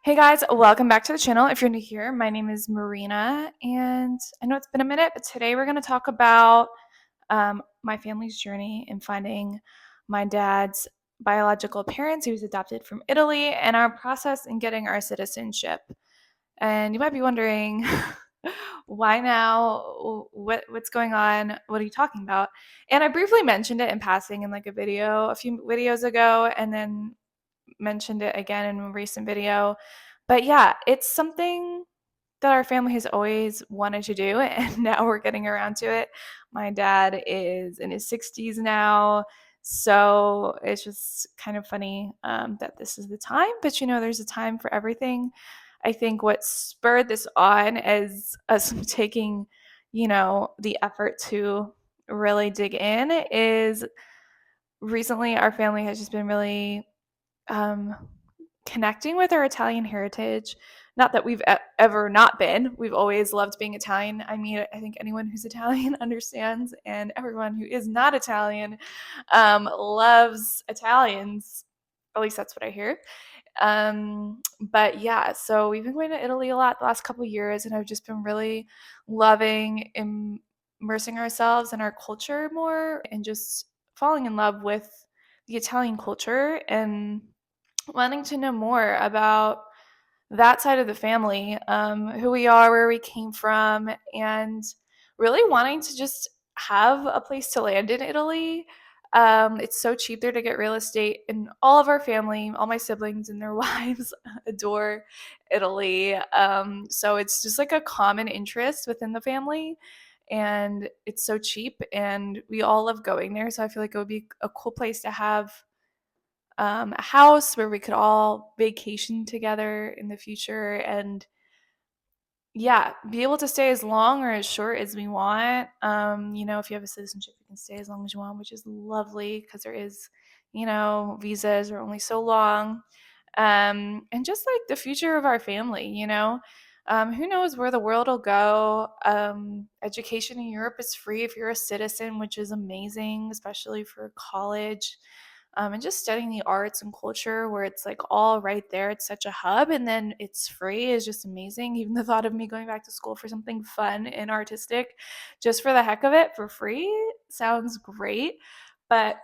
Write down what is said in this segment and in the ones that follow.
Hey guys, welcome back to the channel. If you're new here, my name is Marina, and I know it's been a minute, but today we're going to talk about my family's journey in finding my dad's biological parents. He was adopted from Italy, and our process in getting our citizenship. And you might be wondering, why now? What's going on? What are you talking about? And I briefly mentioned it in passing in like a video a few videos ago, and then mentioned it again in a recent video. But yeah, it's something that our family has always wanted to do, and now we're getting around to it. My dad is in his 60s now, so it's just kind of funny that this is the time. But there's a time for everything. I think what spurred this on is us taking, the effort to really dig in is recently our family has just been really um, connecting with our Italian heritage. Not that we've ever not been. We've always loved being Italian. I mean, I think anyone who's Italian understands, and everyone who is not Italian loves Italians. At least that's what I hear. But yeah, so we've been going to Italy a lot the last couple of years, and I've just been really loving immersing ourselves in our culture more and just falling in love with the Italian culture and wanting to know more about that side of the family, who we are, where we came from, and really wanting to just have a place to land in Italy. It's so cheap there to get real estate, and all of our family, all my siblings and their wives, adore Italy. So it's just like a common interest within the family, and it's so cheap, and we all love going there. So I feel like it would be a cool place to have a house where we could all vacation together in the future and yeah, be able to stay as long or as short as we want. If you have a citizenship, you can stay as long as you want, which is lovely because there is, visas are only so long. And just like the future of our family, who knows where the world will go. Education in Europe is free if you're a citizen, which is amazing, especially for college. And just studying the arts and culture where it's like all right there. It's such a hub, and then it's free is just amazing. Even the thought of me going back to school for something fun and artistic, just for the heck of it, for free, sounds great. But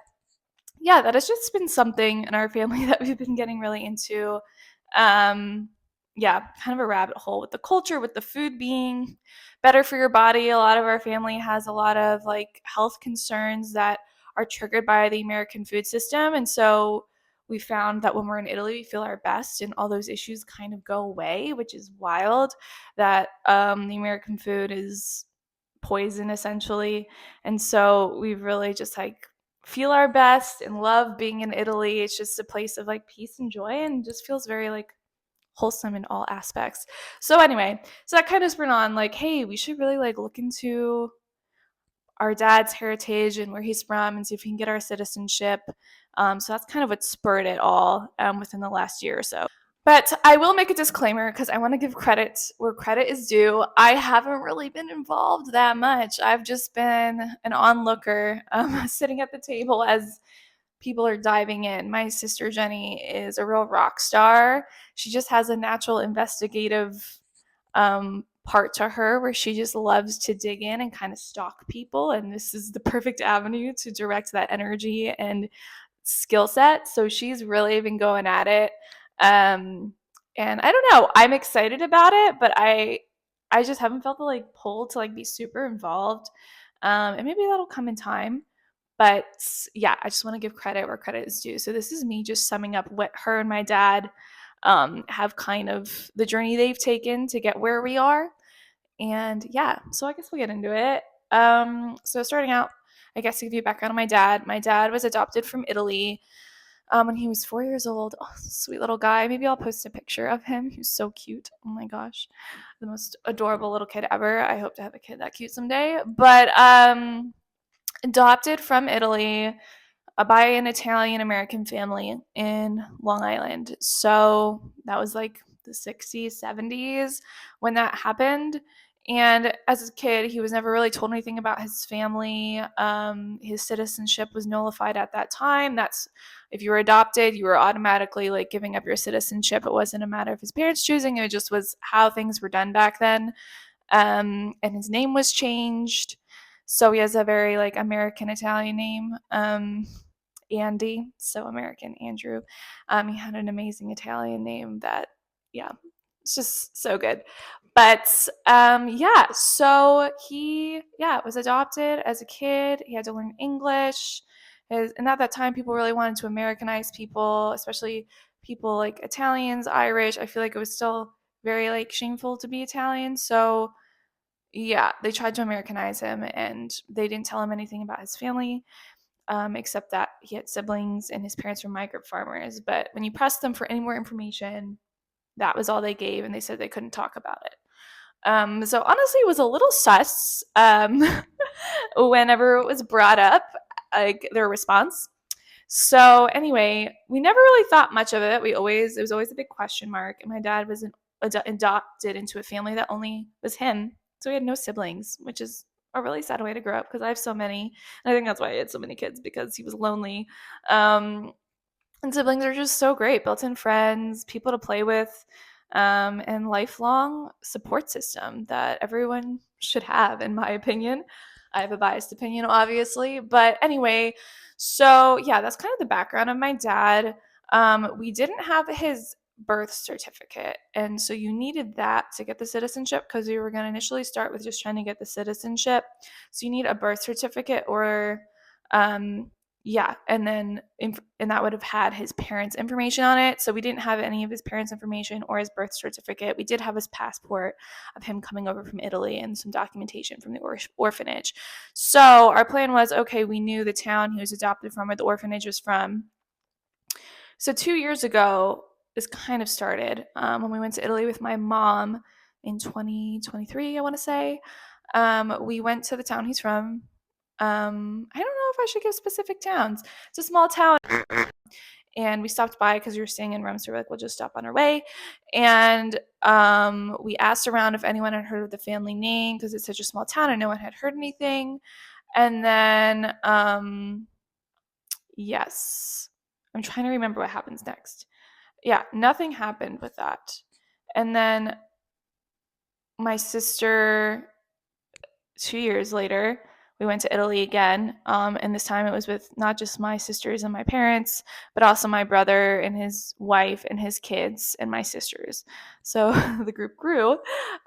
yeah, that has just been something in our family that we've been getting really into. Um, yeah, kind of a rabbit hole with the culture, with the food being better for your body. A lot of our family has a lot of like health concerns that are triggered by the American food system. And so we found that when we're in Italy, we feel our best and all those issues kind of go away, which is wild that the American food is poison essentially. And so we've really just like feel our best and love being in Italy. It's just a place of like peace and joy and just feels very like wholesome in all aspects. So anyway, so that kind of spurred on like, hey, we should really like look into our dad's heritage and where he's from and see if we can get our citizenship. So that's kind of what spurred it all within the last year or so. But I will make a disclaimer because I want to give credit where credit is due. I haven't really been involved that much. I've just been an onlooker, sitting at the table as people are diving in. My sister Jenny is a real rock star. She just has a natural investigative part to her where she just loves to dig in and kind of stalk people. And this is the perfect avenue to direct that energy and skill set. So she's really been going at it. Um, and I don't know, I'm excited about it, but I just haven't felt the like pull to like be super involved. And maybe that'll come in time. But yeah, I just want to give credit where credit is due. So this is me just summing up what her and my dad have kind of the journey they've taken to get where we are. And yeah, so I guess we'll get into it. So starting out, I guess to give you background on my dad was adopted from Italy when he was 4 years old. Oh, sweet little guy. Maybe I'll post a picture of him. He was so cute. Oh my gosh. The most adorable little kid ever. I hope to have a kid that cute someday. But adopted from Italy by an Italian American family in Long Island. So that was like the 60s, 70s when that happened. And as a kid, he was never really told anything about his family. His citizenship was nullified at that time. That's if you were adopted, you were automatically like giving up your citizenship. It wasn't a matter of his parents choosing. It just was how things were done back then. And his name was changed. So he has a very like American Italian name, Andy. So American Andrew. He had an amazing Italian name that, yeah, it's just so good. But yeah, so he was adopted as a kid. He had to learn English. And at that time, people really wanted to Americanize people, especially people like Italians, Irish. I feel like it was still very like shameful to be Italian. So yeah, they tried to Americanize him, and they didn't tell him anything about his family, except that he had siblings and his parents were migrant farmers. But when you pressed them for any more information, that was all they gave, and they said they couldn't talk about it. So honestly, it was a little sus whenever it was brought up, like their response. So anyway, we never really thought much of it. It was always a big question mark. And my dad was adopted into a family that only was him, so he had no siblings, which is a really sad way to grow up because I have so many. And I think that's why he had so many kids, because he was lonely. And siblings are just so great, built-in friends, people to play with, and lifelong support system that everyone should have, in my opinion. I have a biased opinion, obviously. But anyway, so yeah, that's kind of the background of my dad. We didn't have his birth certificate, and so you needed that to get the citizenship, because we were going to initially start with just trying to get the citizenship. So you need a birth certificate or yeah, and then and that would have had his parents' information on it. So we didn't have any of his parents' information or his birth certificate. We did have his passport of him coming over from Italy and some documentation from the orphanage. So our plan was, okay, we knew the town he was adopted from or the orphanage was from. So 2 years ago, this kind of started when we went to Italy with my mom in 2023, I want to say. We went to the town he's from. I don't know if I should give specific towns. It's a small town. And we stopped by because we were staying in Rome, so we're like, we'll just stop on our way. And we asked around if anyone had heard of the family name, because it's such a small town and no one had heard anything. And then, yes, I'm trying to remember what happens next. Yeah, nothing happened with that. And then my sister, 2 years later, we went to Italy again, and this time it was with not just my sisters and my parents, but also my brother and his wife and his kids and my sisters. So the group grew.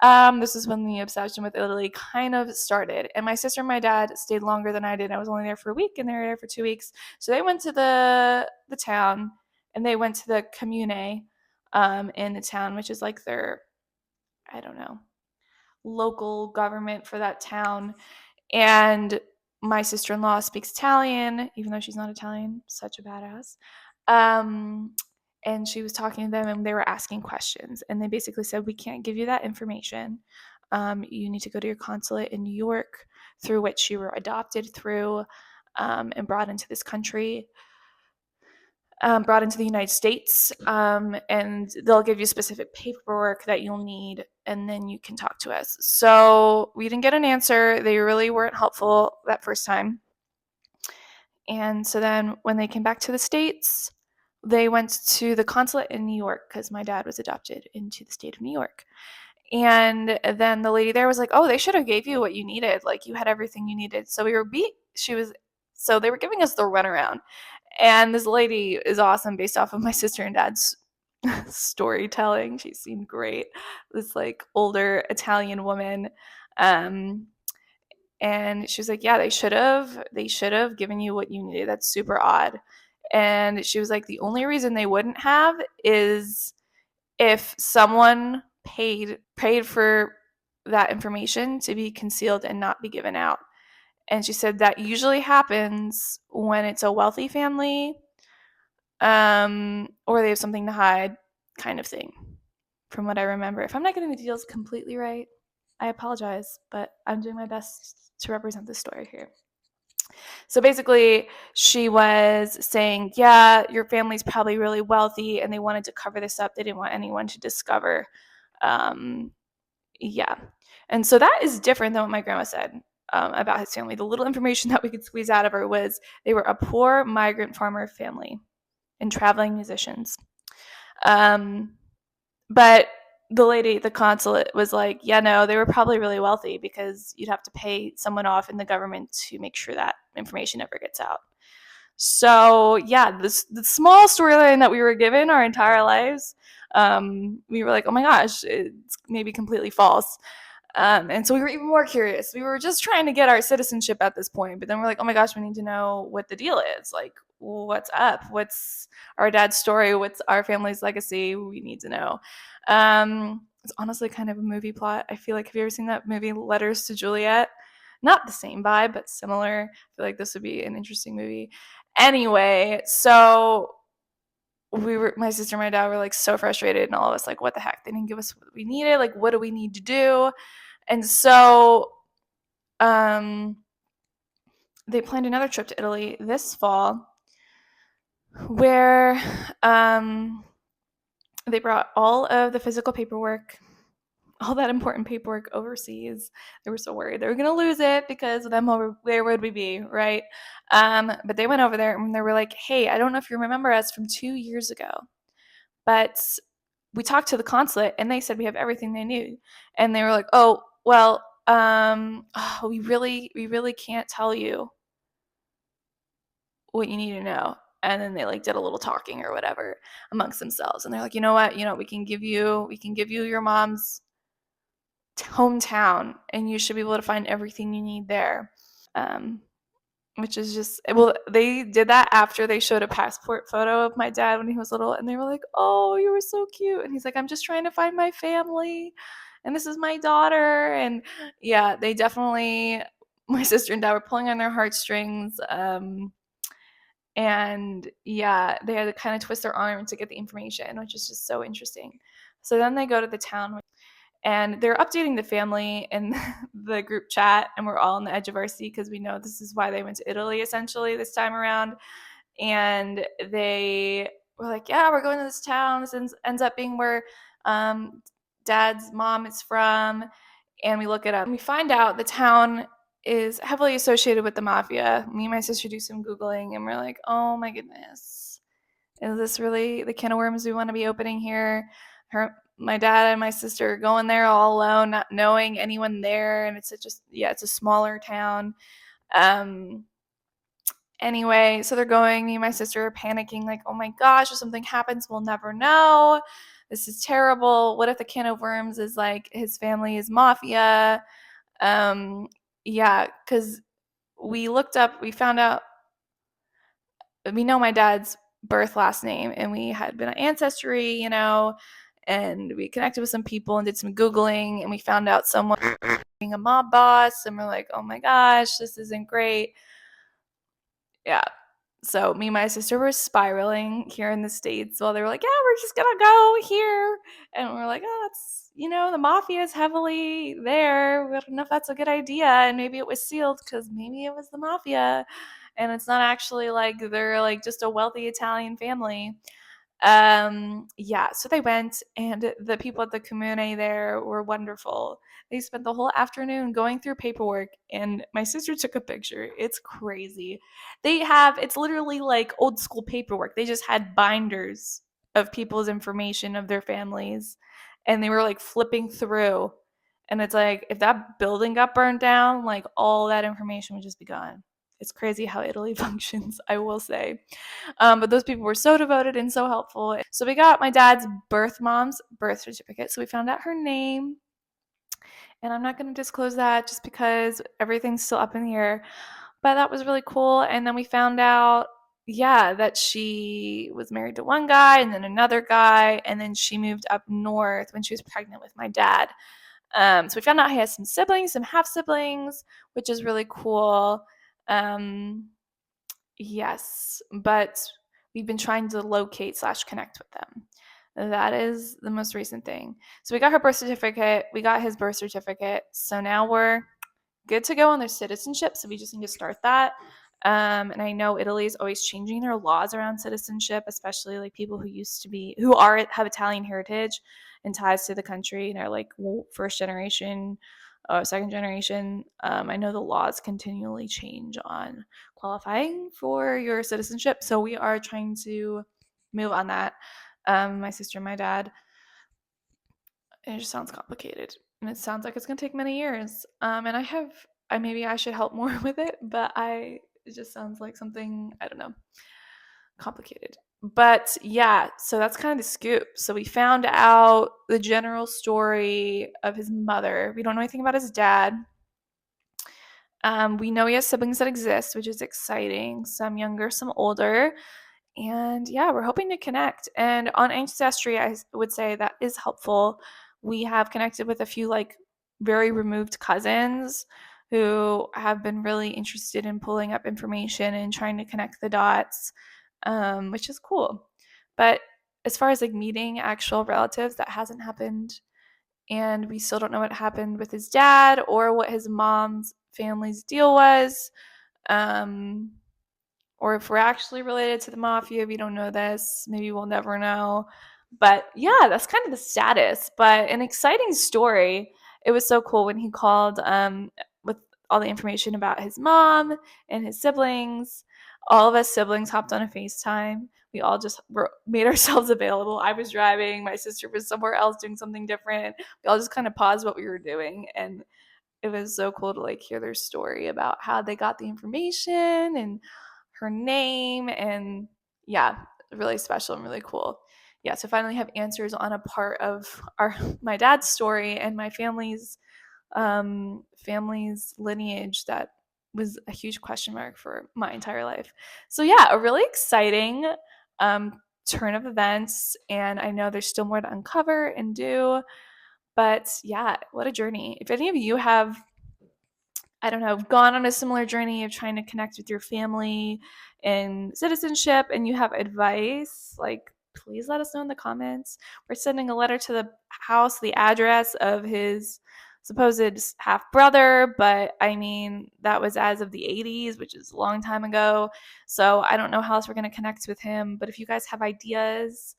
This is when the obsession with Italy kind of started. And my sister and my dad stayed longer than I did. I was only there for a week, and they were there for 2 weeks. So they went to the town, and they went to the comune in the town, which is like their, I don't know, local government for that town. And my sister-in-law speaks Italian, even though she's not Italian, such a badass. And she was talking to them, and they were asking questions. And they basically said, we can't give you that information. You need to go to your consulate in New York, through which you were adopted through, and brought into this country. Brought into the United States, and they'll give you specific paperwork that you'll need, and then you can talk to us. So we didn't get an answer. They really weren't helpful that first time. And so then when they came back to the States, they went to the consulate in New York, because my dad was adopted into the state of New York. And then the lady there was like, oh, they should have gave you what you needed. Like, you had everything you needed. So so they were giving us the runaround. And this lady is awesome based off of my sister and dad's storytelling. She seemed great. This like older Italian woman. And she was like, yeah, they should have given you what you needed. That's super odd. And she was like, the only reason they wouldn't have is if someone paid for that information to be concealed and not be given out. And she said that usually happens when it's a wealthy family, or they have something to hide, kind of thing, from what I remember. If I'm not getting the details completely right, I apologize, but I'm doing my best to represent this story here. So basically, she was saying, yeah, your family's probably really wealthy, and they wanted to cover this up. They didn't want anyone to discover. Yeah. And so that is different than what my grandma said about his family. The little information that we could squeeze out of her was they were a poor migrant farmer family and traveling musicians. Um, but the lady at the consulate was like, yeah, no, they were probably really wealthy because you'd have to pay someone off in the government to make sure that information never gets out. So yeah, the small storyline that we were given our entire lives, we were like, oh my gosh, it's maybe completely false. And so we were even more curious. We were just trying to get our citizenship at this point, but then we're like, oh my gosh, we need to know what the deal is. Like, what's up? What's our dad's story? What's our family's legacy? We need to know. It's honestly kind of a movie plot. I feel like, have you ever seen that movie, Letters to Juliet? Not the same vibe, but similar. I feel like this would be an interesting movie. Anyway, so my sister and my dad were like so frustrated, and all of us like, what the heck? They didn't give us what we needed. Like, what do we need to do? And so they planned another trip to Italy this fall where they brought all of the physical paperwork, all that important paperwork overseas. They were so worried they were going to lose it because of them. Where would we be, right? But they went over there and they were like, hey, I don't know if you remember us from 2 years ago, but we talked to the consulate and they said we have everything they need. And they were like, oh, well, we really can't tell you what you need to know. And then they like did a little talking or whatever amongst themselves. And they're like, you know what, we can give you your mom's hometown and you should be able to find everything you need there. Um, which is just, well, they did that after they showed a passport photo of my dad when he was little, and they were like, oh, you were so cute. And he's like, I'm just trying to find my family and this is my daughter. And yeah, they definitely, my sister and dad were pulling on their heartstrings. And yeah, they had to kind of twist their arm to get the information, which is just so interesting. So then they go to the town and they're updating the family in the group chat, and we're all on the edge of our seat because we know this is why they went to Italy essentially this time around. And they were like, yeah, we're going to this town. This ends up being where dad's mom is from. And we look it up and we find out the town is heavily associated with the mafia. Me and my sister do some Googling and we're like, oh my goodness, is this really the can of worms we want to be opening here? My dad and my sister going there all alone, not knowing anyone there, and it's a smaller town. Anyway, so they're going, me and my sister are panicking, like, oh my gosh, if something happens, we'll never know. This is terrible. What if the can of worms is like his family is mafia? Yeah, because we found out, we know my dad's birth last name, and we had been on Ancestry, and we connected with some people and did some Googling, and we found out someone being a mob boss, and we're like, oh my gosh, this isn't great. Yeah. So me and my sister were spiraling here in the States while they were like, yeah, we're just gonna go here. And we're like, oh, that's, the mafia is heavily there. We don't know if that's a good idea. And maybe it was sealed because maybe it was the mafia. And it's not actually like they're like just a wealthy Italian family. Yeah, so they went, and the people at the comune there were wonderful. They spent the whole afternoon going through paperwork, and my sister took a picture. It's crazy. It's literally like old school paperwork. They just had binders of people's information of their families, and they were like flipping through. And it's like, if that building got burned down, like all that information would just be gone. It's crazy how Italy functions, I will say. But those people were so devoted and so helpful. So we got my dad's mom's birth certificate. So we found out her name. And I'm not going to disclose that just because everything's still up in the air. But that was really cool. And then we found out, yeah, that she was married to one guy and then another guy. And then she moved up north when she was pregnant with my dad. So we found out he has some siblings, some half siblings, which is really cool. Yes, but we've been trying to locate / connect with them. That is the most recent thing. So we got her birth certificate. We got his birth certificate. So now we're good to go on their citizenship. So we just need to start that. And I know Italy is always changing their laws around citizenship, especially like people have Italian heritage and ties to the country and are like first generation second generation. I know the laws continually change on qualifying for your citizenship, so we are trying to move on that. My sister and my dad. It just sounds complicated, and it sounds like it's gonna take many years. And maybe I should help more with it, but it just sounds like something, I don't know, complicated. But yeah, so that's kind of the scoop. So we found out the general story of his mother. We don't know anything about his dad. We know he has siblings that exist, which is exciting. Some younger, some older. And yeah, we're hoping to connect. And on Ancestry, I would say that is helpful. We have connected with a few like very removed cousins who have been really interested in pulling up information and trying to connect the dots, which is cool. But as far as like meeting actual relatives, that hasn't happened. And we still don't know what happened with his dad or what his mom's family's deal was. Um, or if we're actually related to the mafia. We don't know this. Maybe we'll never know. But yeah, that's kind of the status. But an exciting story. It was so cool when he called with all the information about his mom and his siblings. All of us siblings hopped on a FaceTime. We all just made ourselves available. I was driving. My sister was somewhere else doing something different. We all just kind of paused what we were doing, and it was so cool to like hear their story about how they got the information and her name, and yeah, really special and really cool. Yeah, to finally have answers on a part of my dad's story and my family's lineage that was a huge question mark for my entire life. So yeah, a really exciting turn of events, and I know there's still more to uncover and do, but yeah, what a journey. If any of you have, I don't know, gone on a similar journey of trying to connect with your family and citizenship, and you have advice, like, please let us know in the comments. We're sending a letter to the house, the address of his supposed half brother, but I mean, that was as of the 80s, which is a long time ago. So I don't know how else we're going to connect with him. But if you guys have ideas,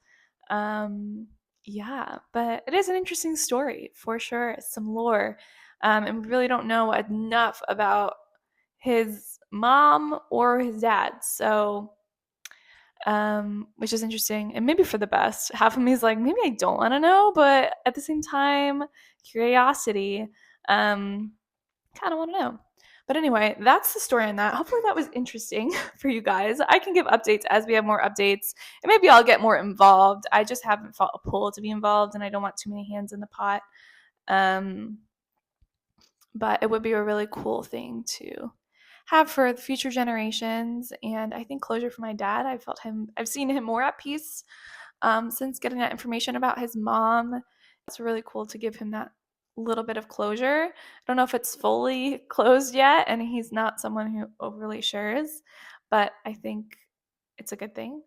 um, yeah, but it is an interesting story for sure. Some lore. And we really don't know enough about his mom or his dad. So, which is interesting and maybe for the best. Half of me is like, maybe I don't want to know, but at the same time, curiosity, kind of want to know. But anyway, that's the story on that. Hopefully that was interesting for you guys. I can give updates as we have more updates, and maybe I'll get more involved. I just haven't felt a pull to be involved, and I don't want too many hands in the pot. Um, but it would be a really cool thing to have for the future generations. And I think closure for my dad. I've seen him more at peace since getting that information about his mom. It's really cool to give him that little bit of closure. I don't know if it's fully closed yet, and he's not someone who overly shares, but I think it's a good thing.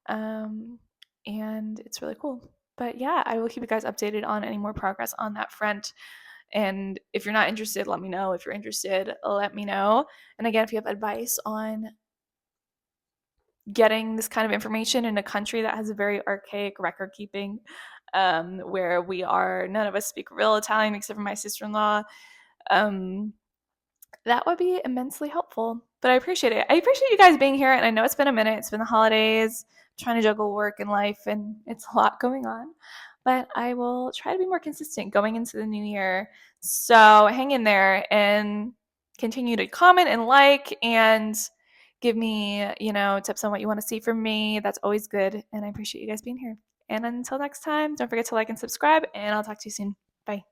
And it's really cool. But yeah, I will keep you guys updated on any more progress on that front. And if you're not interested, let me know. If you're interested, let me know. And again, if you have advice on getting this kind of information in a country that has a very archaic record keeping, where none of us speak real Italian except for my sister-in-law, that would be immensely helpful. But I appreciate it. I appreciate you guys being here. And I know it's been a minute. It's been the holidays, trying to juggle work and life, and it's a lot going on. But I will try to be more consistent going into the new year. So hang in there and continue to comment and like and give me, tips on what you want to see from me. That's always good. And I appreciate you guys being here. And until next time, don't forget to like and subscribe, and I'll talk to you soon. Bye.